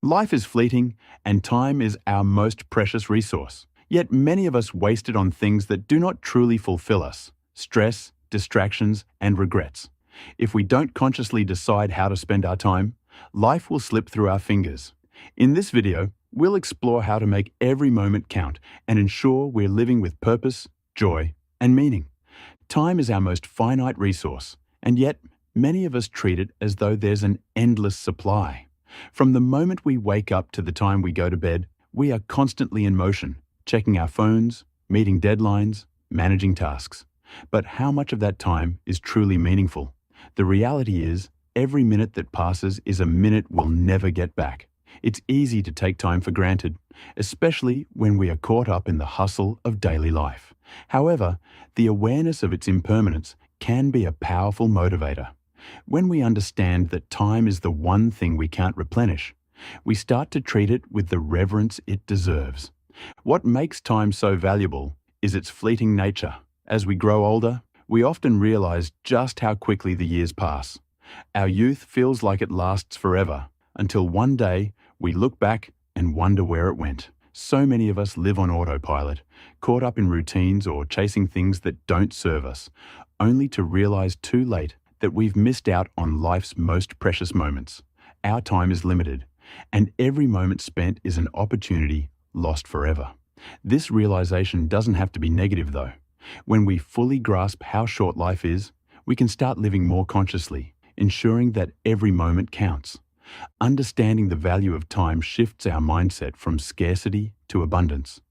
Life is fleeting, and time is our most precious resource. Yet many of us waste it on things that do not truly fulfill us: stress, distractions, and regrets. If we don't consciously decide how to spend our time, life will slip through our fingers. In this video, we'll explore how to make every moment count and ensure we're living with purpose, joy, and meaning. Time is our most finite resource, and yet many of us treat it as though there's an endless supply. From the moment we wake up to the time we go to bed, we are constantly in motion, checking our phones, meeting deadlines, managing tasks. But how much of that time is truly meaningful? The reality is, every minute that passes is a minute we'll never get back. It's easy to take time for granted, especially when we are caught up in the hustle of daily life. However, the awareness of its impermanence can be a powerful motivator. When we understand that time is the one thing we can't replenish, we start to treat it with the reverence it deserves. What makes time so valuable is its fleeting nature. As we grow older, we often realize just how quickly the years pass. Our youth feels like it lasts forever, until one day we look back and wonder where it went. So many of us live on autopilot, caught up in routines or chasing things that don't serve us, only to realize too late that we've missed out on life's most precious moments. Our time is limited, and every moment spent is an opportunity lost forever. This realization doesn't have to be negative, though. When we fully grasp how short life is, we can start living more consciously, ensuring that every moment counts. Understanding the value of time shifts our mindset from scarcity to abundance.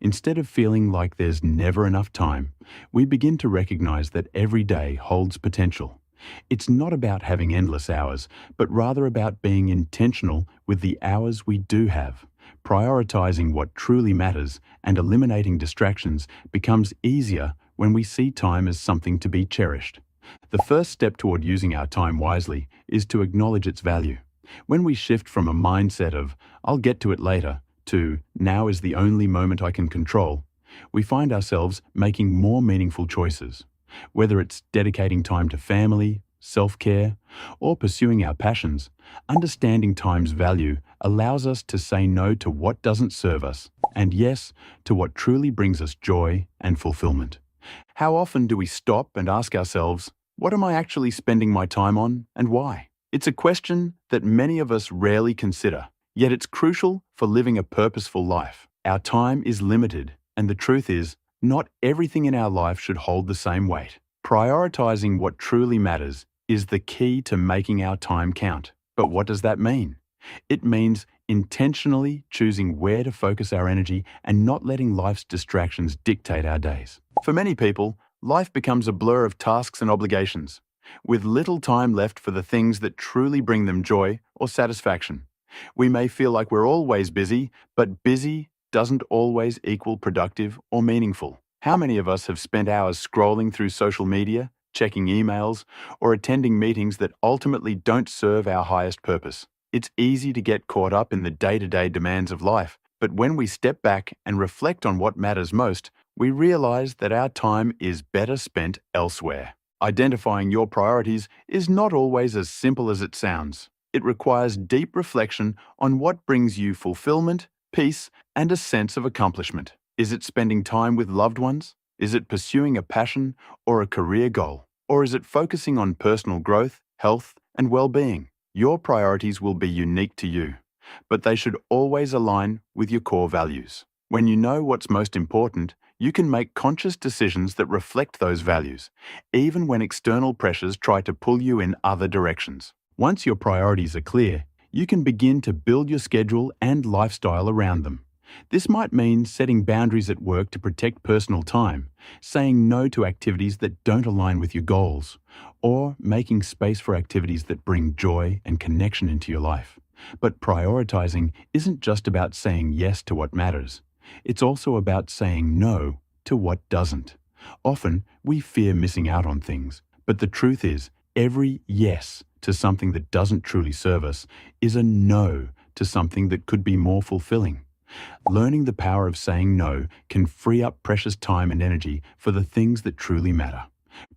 Instead of feeling like there's never enough time, we begin to recognize that every day holds potential. It's not about having endless hours, but rather about being intentional with the hours we do have. Prioritizing what truly matters and eliminating distractions becomes easier when we see time as something to be cherished. The first step toward using our time wisely is to acknowledge its value. When we shift from a mindset of, "I'll get to it later," to "now is the only moment I can control," we find ourselves making more meaningful choices. Whether it's dedicating time to family, self-care, or pursuing our passions, understanding time's value allows us to say no to what doesn't serve us, and yes to what truly brings us joy and fulfillment. How often do we stop and ask ourselves, what am I actually spending my time on, and why? It's a question that many of us rarely consider, yet it's crucial for living a purposeful life. Our time is limited, and the truth is, not everything in our life should hold the same weight. Prioritizing what truly matters is the key to making our time count. But what does that mean? It means intentionally choosing where to focus our energy and not letting life's distractions dictate our days. For many people, life becomes a blur of tasks and obligations, with little time left for the things that truly bring them joy or satisfaction. We may feel like we're always busy, but busy doesn't always equal productive or meaningful. How many of us have spent hours scrolling through social media, checking emails, or attending meetings that ultimately don't serve our highest purpose? It's easy to get caught up in the day-to-day demands of life, but when we step back and reflect on what matters most, we realize that our time is better spent elsewhere. Identifying your priorities is not always as simple as it sounds. It requires deep reflection on what brings you fulfillment, peace, and a sense of accomplishment. Is it spending time with loved ones? Is it pursuing a passion or a career goal? Or is it focusing on personal growth, health, and well-being? Your priorities will be unique to you, but they should always align with your core values. When you know what's most important, you can make conscious decisions that reflect those values, even when external pressures try to pull you in other directions. Once your priorities are clear, you can begin to build your schedule and lifestyle around them. This might mean setting boundaries at work to protect personal time, saying no to activities that don't align with your goals, or making space for activities that bring joy and connection into your life. But prioritizing isn't just about saying yes to what matters. It's also about saying no to what doesn't. Often, we fear missing out on things, but the truth is, every yes to something that doesn't truly serve us is a no to something that could be more fulfilling. Learning the power of saying no can free up precious time and energy for the things that truly matter.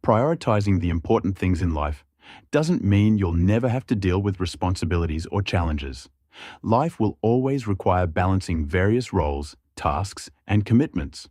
Prioritizing the important things in life doesn't mean you'll never have to deal with responsibilities or challenges. Life will always require balancing various roles, tasks, and commitments.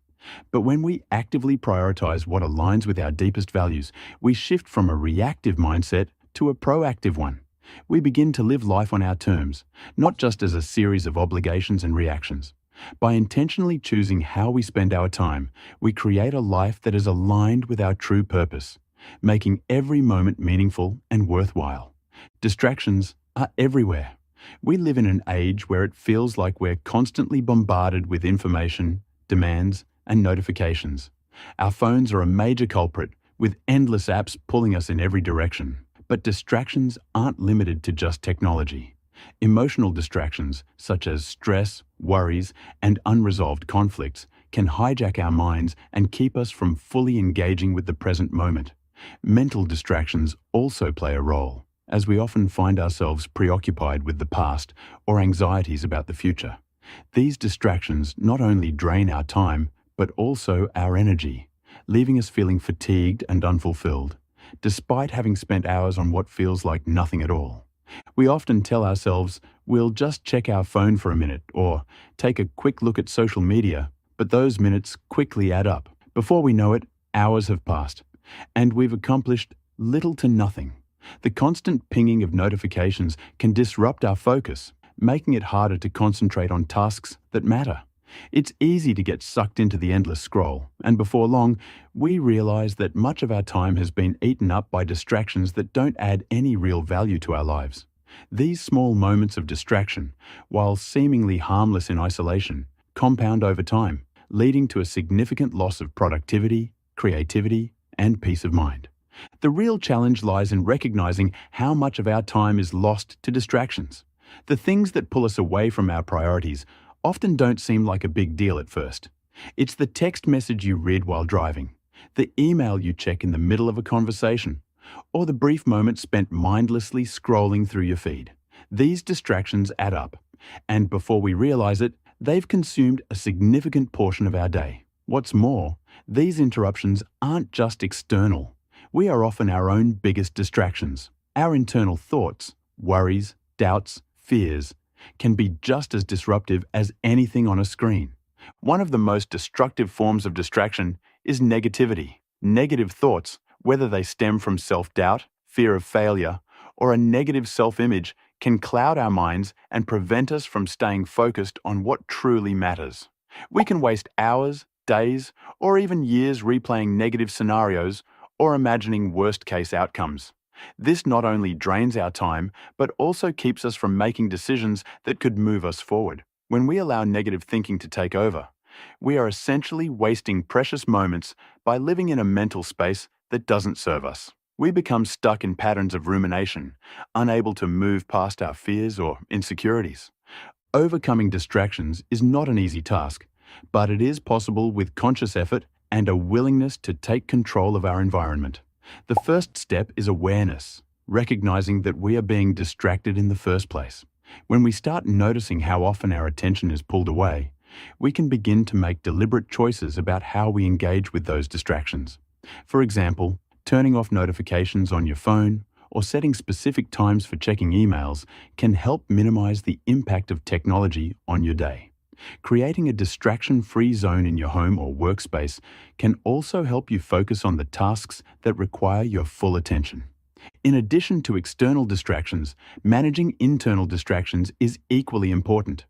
But when we actively prioritize what aligns with our deepest values, we shift from a reactive mindset to a proactive one. We begin to live life on our terms, not just as a series of obligations and reactions. By intentionally choosing how we spend our time, we create a life that is aligned with our true purpose, making every moment meaningful and worthwhile. Distractions are everywhere. We live in an age where it feels like we're constantly bombarded with information, demands, and notifications. Our phones are a major culprit, with endless apps pulling us in every direction. But distractions aren't limited to just technology. Emotional distractions, such as stress, worries, and unresolved conflicts, can hijack our minds and keep us from fully engaging with the present moment. Mental distractions also play a role, as we often find ourselves preoccupied with the past or anxieties about the future. These distractions not only drain our time, but also our energy, leaving us feeling fatigued and unfulfilled, despite having spent hours on what feels like nothing at all. We often tell ourselves we'll just check our phone for a minute or take a quick look at social media, but those minutes quickly add up. Before we know it, hours have passed, and we've accomplished little to nothing. The constant pinging of notifications can disrupt our focus, making it harder to concentrate on tasks that matter. It's easy to get sucked into the endless scroll, and before long, we realize that much of our time has been eaten up by distractions that don't add any real value to our lives. These small moments of distraction, while seemingly harmless in isolation, compound over time, leading to a significant loss of productivity, creativity, and peace of mind. The real challenge lies in recognizing how much of our time is lost to distractions. The things that pull us away from our priorities often don't seem like a big deal at first. It's the text message you read while driving, the email you check in the middle of a conversation, or the brief moment spent mindlessly scrolling through your feed. These distractions add up, and before we realize it, they've consumed a significant portion of our day. What's more, these interruptions aren't just external. We are often our own biggest distractions. Our internal thoughts, worries, doubts, fears, can be just as disruptive as anything on a screen. One of the most destructive forms of distraction is negativity. Negative thoughts, whether they stem from self-doubt, fear of failure, or a negative self-image, can cloud our minds and prevent us from staying focused on what truly matters. We can waste hours, days, or even years replaying negative scenarios or imagining worst-case outcomes. This not only drains our time, but also keeps us from making decisions that could move us forward. When we allow negative thinking to take over, we are essentially wasting precious moments by living in a mental space that doesn't serve us. We become stuck in patterns of rumination, unable to move past our fears or insecurities. Overcoming distractions is not an easy task, but it is possible with conscious effort and a willingness to take control of our environment. The first step is awareness, recognizing that we are being distracted in the first place. When we start noticing how often our attention is pulled away, we can begin to make deliberate choices about how we engage with those distractions. For example, turning off notifications on your phone or setting specific times for checking emails can help minimize the impact of technology on your day. Creating a distraction-free zone in your home or workspace can also help you focus on the tasks that require your full attention. In addition to external distractions, managing internal distractions is equally important.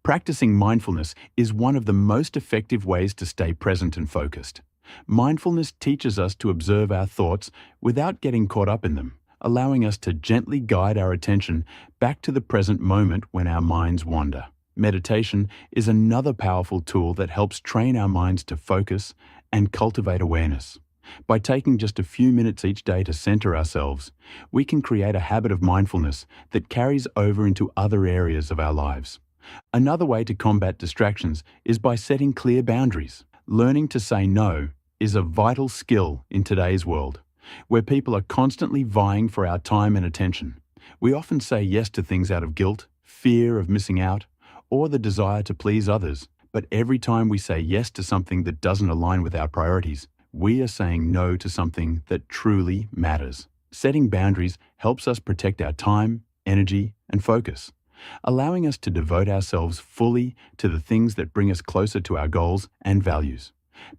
Practicing mindfulness is one of the most effective ways to stay present and focused. Mindfulness teaches us to observe our thoughts without getting caught up in them, allowing us to gently guide our attention back to the present moment when our minds wander. Meditation is another powerful tool that helps train our minds to focus and cultivate awareness. By taking just a few minutes each day to center ourselves, we can create a habit of mindfulness that carries over into other areas of our lives. Another way to combat distractions is by setting clear boundaries. Learning to say no is a vital skill in today's world, where people are constantly vying for our time and attention. We often say yes to things out of guilt, fear of missing out, or the desire to please others. But every time we say yes to something that doesn't align with our priorities, we are saying no to something that truly matters. Setting boundaries helps us protect our time, energy, and focus, allowing us to devote ourselves fully to the things that bring us closer to our goals and values.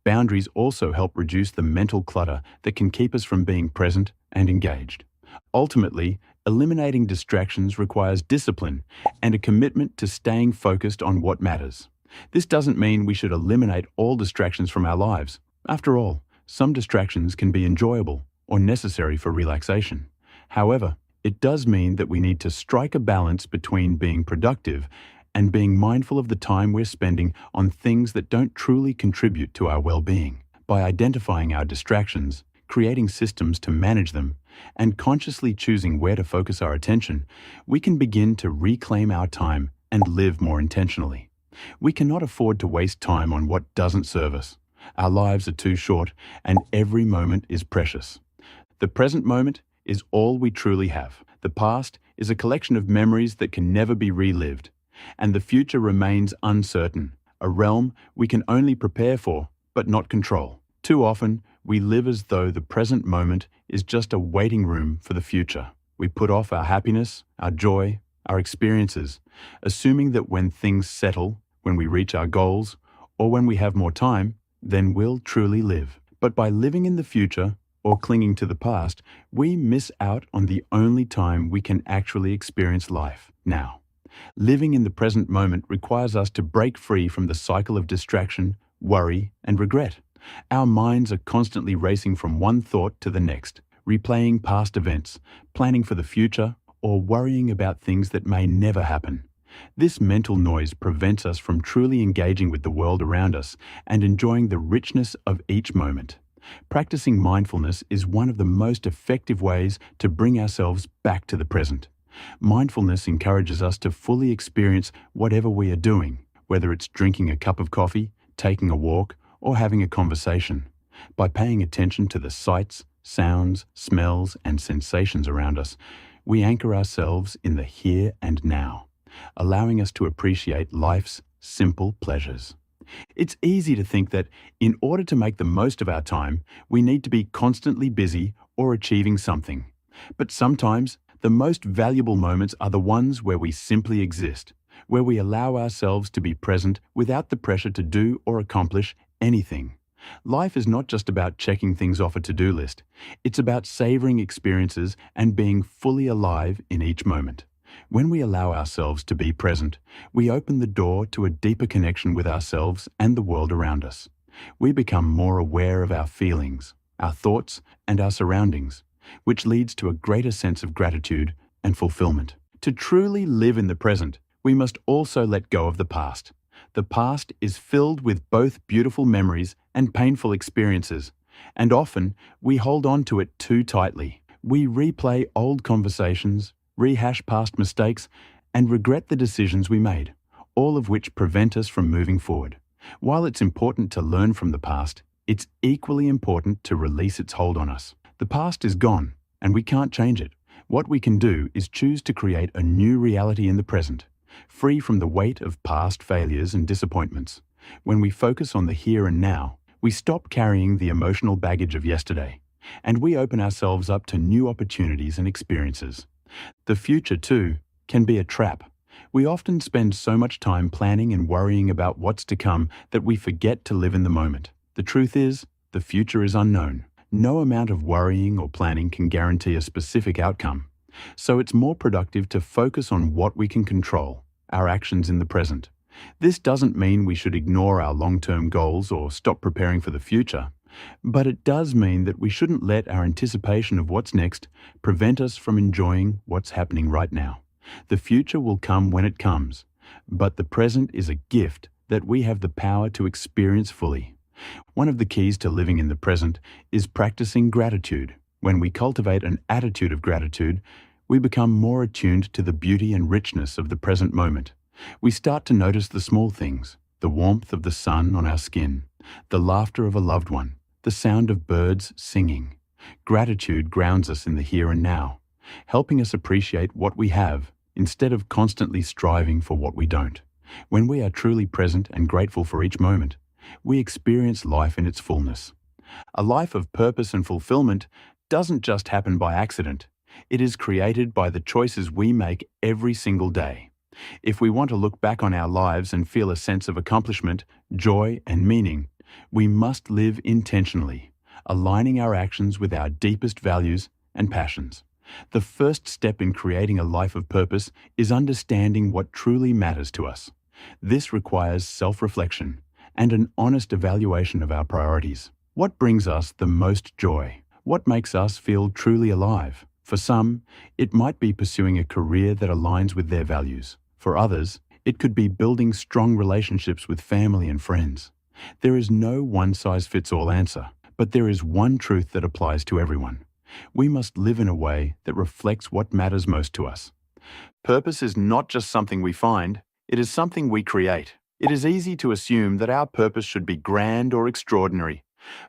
Boundaries also help reduce the mental clutter that can keep us from being present and engaged. Ultimately, eliminating distractions requires discipline and a commitment to staying focused on what matters. This doesn't mean we should eliminate all distractions from our lives. After all, some distractions can be enjoyable or necessary for relaxation. However, it does mean that we need to strike a balance between being productive and being mindful of the time we're spending on things that don't truly contribute to our well-being. By identifying our distractions, creating systems to manage them, and consciously choosing where to focus our attention, we can begin to reclaim our time and live more intentionally. We cannot afford to waste time on what doesn't serve us. Our lives are too short, and every moment is precious. The present moment is all we truly have. The past is a collection of memories that can never be relived, and the future remains uncertain, a realm we can only prepare for, but not control. Too often, we live as though the present moment is just a waiting room for the future. We put off our happiness, our joy, our experiences, assuming that when things settle, when we reach our goals, or when we have more time, then we'll truly live. But by living in the future or clinging to the past, we miss out on the only time we can actually experience life, now. Living in the present moment requires us to break free from the cycle of distraction, worry, and regret. Our minds are constantly racing from one thought to the next, replaying past events, planning for the future, or worrying about things that may never happen. This mental noise prevents us from truly engaging with the world around us and enjoying the richness of each moment. Practicing mindfulness is one of the most effective ways to bring ourselves back to the present. Mindfulness encourages us to fully experience whatever we are doing, whether it's drinking a cup of coffee, taking a walk, or having a conversation. By paying attention to the sights, sounds, smells, and sensations around us, we anchor ourselves in the here and now, allowing us to appreciate life's simple pleasures. It's easy to think that in order to make the most of our time, we need to be constantly busy or achieving something. But sometimes, the most valuable moments are the ones where we simply exist, where we allow ourselves to be present without the pressure to do or accomplish anything. Life is not just about checking things off a to-do list. It's about savoring experiences and being fully alive in each moment. When we allow ourselves to be present, we open the door to a deeper connection with ourselves and the world around us. We become more aware of our feelings, our thoughts, and our surroundings, which leads to a greater sense of gratitude and fulfillment. To truly live in the present, we must also let go of the past. The past is filled with both beautiful memories and painful experiences, and often we hold on to it too tightly. We replay old conversations, rehash past mistakes, and regret the decisions we made, all of which prevent us from moving forward. While it's important to learn from the past, it's equally important to release its hold on us. The past is gone, and we can't change it. What we can do is choose to create a new reality in the present, free from the weight of past failures and disappointments. When we focus on the here and now, we stop carrying the emotional baggage of yesterday, and we open ourselves up to new opportunities and experiences. The future, too, can be a trap. We often spend so much time planning and worrying about what's to come that we forget to live in the moment. The truth is, the future is unknown. No amount of worrying or planning can guarantee a specific outcome. So it's more productive to focus on what we can control, our actions in the present. This doesn't mean we should ignore our long-term goals or stop preparing for the future. But it does mean that we shouldn't let our anticipation of what's next prevent us from enjoying what's happening right now. The future will come when it comes, but the present is a gift that we have the power to experience fully. One of the keys to living in the present is practicing gratitude. When we cultivate an attitude of gratitude, we become more attuned to the beauty and richness of the present moment. We start to notice the small things, the warmth of the sun on our skin, the laughter of a loved one, the sound of birds singing. Gratitude grounds us in the here and now, helping us appreciate what we have instead of constantly striving for what we don't. When we are truly present and grateful for each moment, we experience life in its fullness. A life of purpose and fulfillment doesn't just happen by accident. It is created by the choices we make every single day. If we want to look back on our lives and feel a sense of accomplishment, joy, and meaning, we must live intentionally, aligning our actions with our deepest values and passions. The first step in creating a life of purpose is understanding what truly matters to us. This requires self-reflection and an honest evaluation of our priorities. What brings us the most joy? What makes us feel truly alive? For some, it might be pursuing a career that aligns with their values. For others, it could be building strong relationships with family and friends. There is no one-size-fits-all answer, but there is one truth that applies to everyone. We must live in a way that reflects what matters most to us. Purpose is not just something we find, it is something we create. It is easy to assume that our purpose should be grand or extraordinary,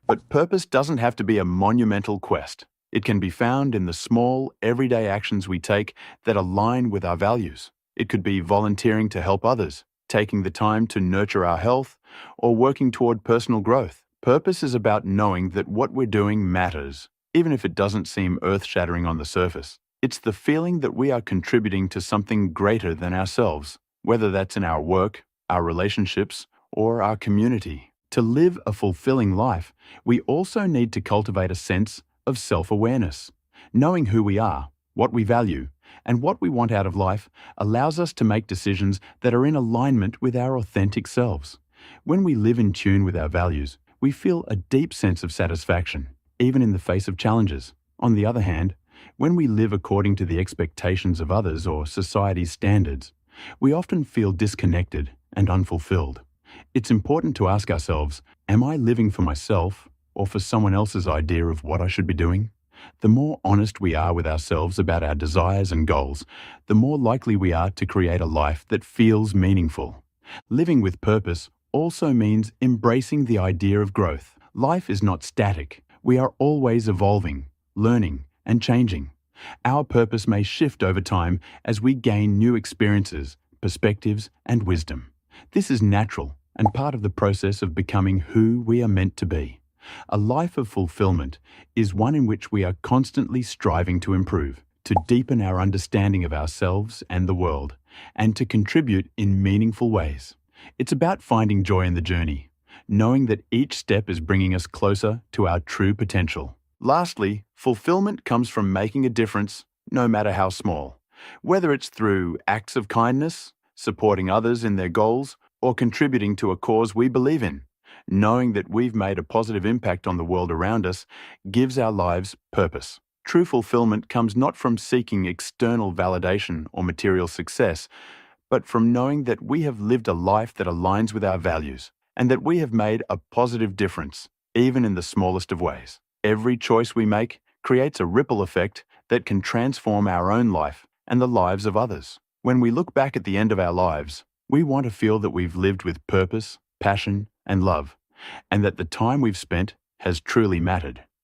but purpose doesn't have to be a monumental quest. It can be found in the small, everyday actions we take that align with our values. It could be volunteering to help others, taking the time to nurture our health, or working toward personal growth. Purpose is about knowing that what we're doing matters, even if it doesn't seem earth-shattering on the surface. It's the feeling that we are contributing to something greater than ourselves, whether that's in our work, our relationships, or our community. To live a fulfilling life, we also need to cultivate a sense of self-awareness. Knowing who we are, what we value, and what we want out of life allows us to make decisions that are in alignment with our authentic selves. When we live in tune with our values, we feel a deep sense of satisfaction, even in the face of challenges. On the other hand, when we live according to the expectations of others or society's standards, we often feel disconnected and unfulfilled. It's important to ask ourselves, am I living for myself or for someone else's idea of what I should be doing? The more honest we are with ourselves about our desires and goals, the more likely we are to create a life that feels meaningful. Living with purpose also means embracing the idea of growth. Life is not static. We are always evolving, learning, and changing. Our purpose may shift over time as we gain new experiences, perspectives, and wisdom. This is natural and part of the process of becoming who we are meant to be. A life of fulfillment is one in which we are constantly striving to improve, to deepen our understanding of ourselves and the world, and to contribute in meaningful ways. It's about finding joy in the journey, knowing that each step is bringing us closer to our true potential. Lastly, fulfillment comes from making a difference, no matter how small. Whether it's through acts of kindness, supporting others in their goals, or contributing to a cause we believe in. Knowing that we've made a positive impact on the world around us gives our lives purpose. True fulfillment comes not from seeking external validation or material success, but from knowing that we have lived a life that aligns with our values and that we have made a positive difference, even in the smallest of ways. Every choice we make creates a ripple effect that can transform our own life and the lives of others. When we look back at the end of our lives, we want to feel that we've lived with purpose, passion, and love, and that the time we've spent has truly mattered.